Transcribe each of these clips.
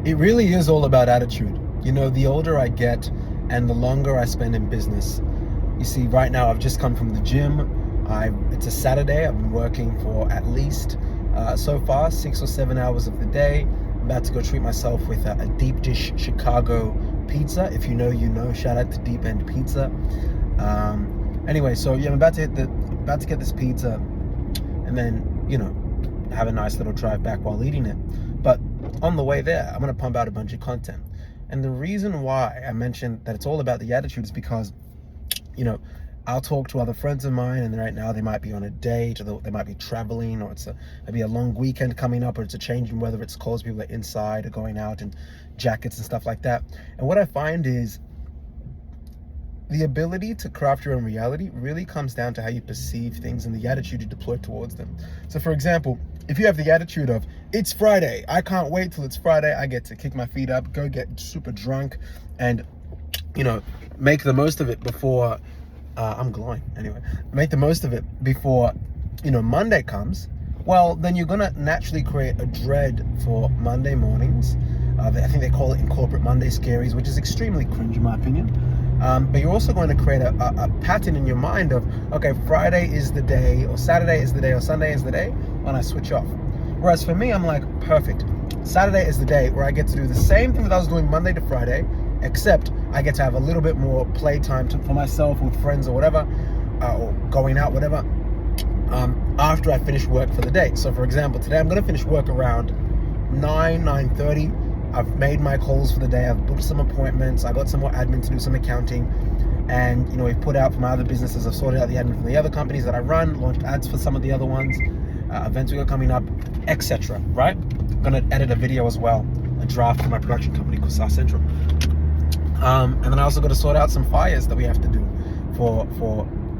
It really is all about attitude. You know, the older I get and the longer I spend in business. You see, right now I've just come from the gym. It's a Saturday. I've been working for at least, so far, 6 or 7 hours of the day. I'm about to go treat myself with a deep dish Chicago pizza. If you know, you know. Shout out to Deep End Pizza. Anyway, so yeah, I'm about to get this pizza, and then, you know, have a nice little drive back while eating it. But on the way there, I'm going to pump out a bunch of content. And the reason why I mentioned that it's all about the attitude is because, you know, I'll talk to other friends of mine, and right now they might be on a date, or they might be traveling, or maybe a long weekend coming up, or it's a change in weather. It's cold, people are inside or going out in jackets and stuff like that. And what I find is the ability to craft your own reality really comes down to how you perceive things and the attitude you deploy towards them. So for example, if you have the attitude of, it's Friday, I can't wait till it's Friday, I get to kick my feet up, go get super drunk, and, you know, make the most of it before, I'm glowing, anyway, make the most of it before, you know, Monday comes, well, then you're gonna naturally create a dread for Monday mornings. I think they call it in corporate Monday scaries, which is extremely cringe in my opinion. But you're also going to create a pattern in your mind of, okay, Friday is the day, or Saturday is the day, or Sunday is the day when I switch off. Whereas for me, I'm like, perfect. Saturday is the day where I get to do the same thing that I was doing Monday to Friday, except I get to have a little bit more playtime for myself with friends or whatever, or going out, whatever, after I finish work for the day. So for example, today I'm going to finish work around 9:30. I've made my calls for the day. I've booked some appointments. I got some more admin to do, some accounting. And, you know, we've put out for my other businesses. I've sorted out the admin from the other companies that I run, launched ads for some of the other ones, events we got coming up, etc. Right? I'm going to edit a video as well, a draft for my production company called South Central. And then I also got to sort out some fires that we have to do for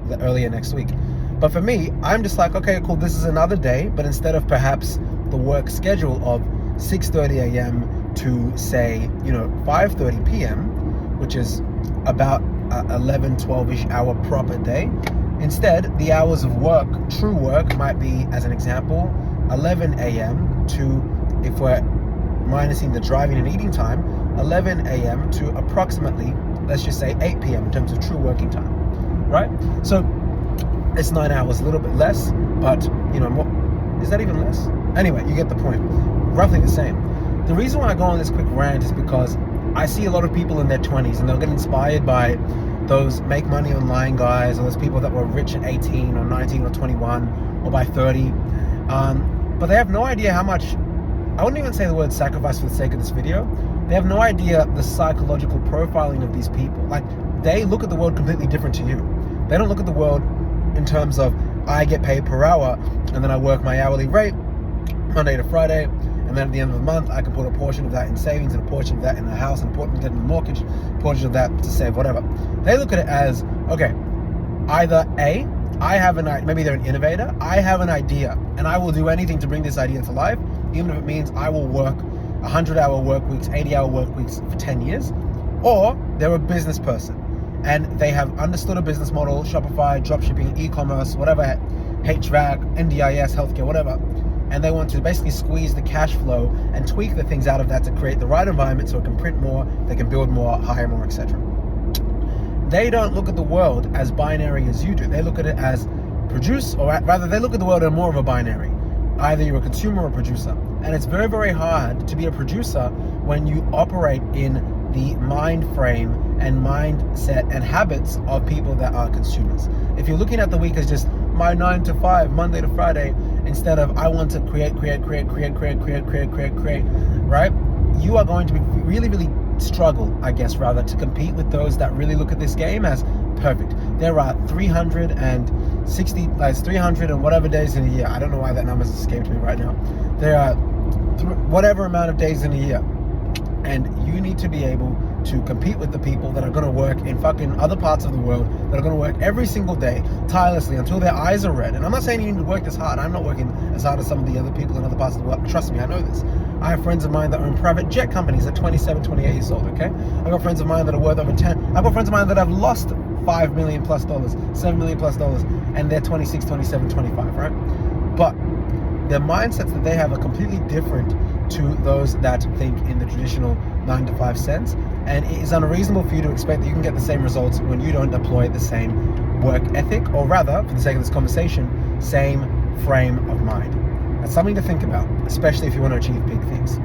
the earlier next week. But for me, I'm just like, okay, cool, this is another day. But instead of perhaps the work schedule of 6:30 a.m. to say, you know, 5:30 p.m., which is about 11-12-ish hour proper day. Instead, the hours of work, true work, might be, as an example, 11 a.m. to, if we're minusing the driving and eating time, 11 a.m. to approximately, let's just say 8 p.m. in terms of true working time, right? So it's 9 hours, a little bit less, but, you know, more, is that even less? Anyway, you get the point. Roughly the same. The reason why I go on this quick rant is because I see a lot of people in their 20s, and they'll get inspired by those make money online guys, or those people that were rich at 18 or 19 or 21 or by 30. But they have no idea how much, I wouldn't even say the word sacrifice for the sake of this video. They have no idea the psychological profiling of these people. Like, they look at the world completely different to you. They don't look at the world in terms of, I get paid per hour, and then I work my hourly rate Monday to Friday, and then at the end of the month, I can put a portion of that in savings, and a portion of that in the house, and a portion of that in the mortgage, a portion of that to save whatever. They look at it as, okay, either A, I have an idea, maybe they're an innovator, I have an idea, and I will do anything to bring this idea to life, even if it means I will work 100-hour work weeks, 80-hour work weeks for 10 years, or they're a business person, and they have understood a business model, Shopify, dropshipping, e-commerce, whatever, HVAC, NDIS, healthcare, whatever, and they want to basically squeeze the cash flow and tweak the things out of that to create the right environment so it can print more, they can build more, hire more, etc. They don't look at the world as binary as you do. They look at it as produce, or rather they look at the world in more of a binary. Either you're a consumer or a producer. And it's very, very hard to be a producer when you operate in the mind frame and mindset and habits of people that are consumers. If you're looking at the week as just my 9 to 5, Monday to Friday, instead of I want to create, right? You are going to be really struggle, I guess, rather, to compete with those that really look at this game as perfect. There are 300 and whatever days in a year. I don't know why that number's escaped me right now. There are whatever amount of days in a year. And you need to be able to compete with the people that are going to work in fucking other parts of the world, that are going to work every single day, tirelessly, until their eyes are red. And I'm not saying you need to work this hard. I'm not working as hard as some of the other people in other parts of the world. Trust me, I know this. I have friends of mine that own private jet companies at 27, 28 years old, okay? I've got friends of mine that are worth over 10. I've got friends of mine that have lost $5 million plus, $7 million plus, and they're 26, 27, 25, right? But their mindsets that they have are completely different to those that think in the traditional 9 to 5 sense, and it is unreasonable for you to expect that you can get the same results when you don't deploy the same work ethic, or rather, for the sake of this conversation, same frame of mind. That's something to think about, especially if you want to achieve big things.